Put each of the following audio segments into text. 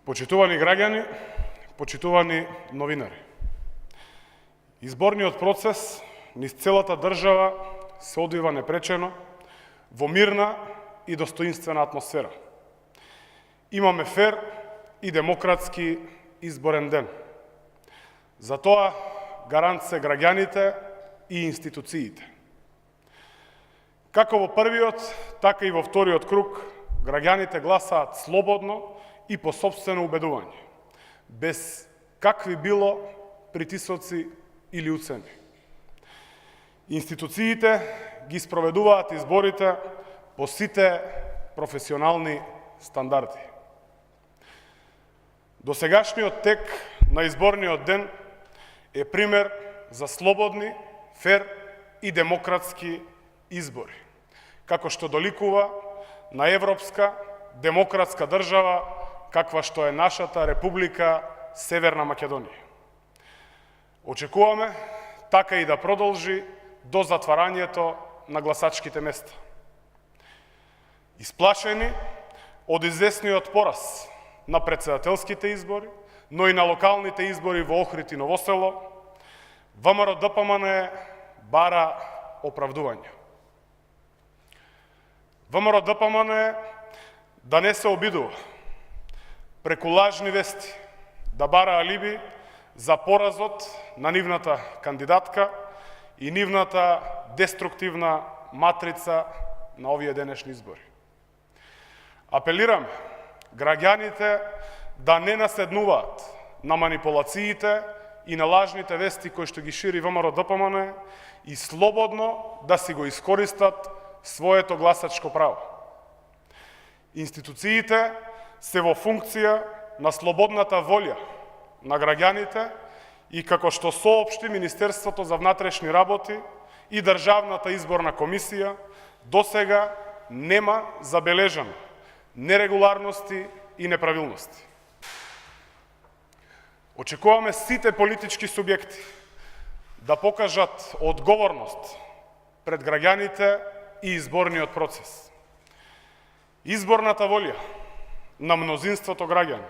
Почитувани граѓани, почитувани новинари. Изборниот процес низ целата држава се одвива непречено, во мирна и достоинствена атмосфера. Имаме фер и демократски изборен ден. За тоа гарант се граѓаните и институциите. Како во првиот, така и во вториот круг, граѓаните гласаат слободно и по сопствено убедување, без какви било притисоци или уцени. Институциите ги спроведуваат изборите по сите професионални стандарди. Досегашниот тек на изборниот ден е пример за слободни, фер и демократски избори, како што доликува на европска, демократска држава, каква што е нашата Република Северна Македонија. Очекуваме така и да продолжи до затварањето на гласачките места. Исплашени од известниот пораз на претседателските избори, но и на локалните избори во Охрид и Новосело, ВМРО-ДПМН бара оправдување. ВМРО-ДПМН да не се обидува преку лажни вести да бара алиби за поразот на нивната кандидатка и нивната деструктивна матрица на овие денешни избори. Апелираме граѓаните да не наседнуваат на манипулациите и на лажните вести кои што ги шири ВМРО-ДПМН и слободно да си го искористат своето гласачко право. Институциите се во функција на слободната волја на граѓаните и како што соопшти Министерството за внатрешни работи и Државната изборна комисија, досега нема забележано нерегуларности и неправилности. Очекуваме сите политички субјекти да покажат одговорност пред граѓаните и изборниот процес. Изборната волја на мнозинството граѓани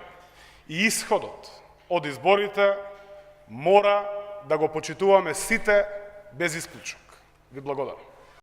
и исходот од изборите мора да го почитуваме сите без исклучок. Ви благодарам.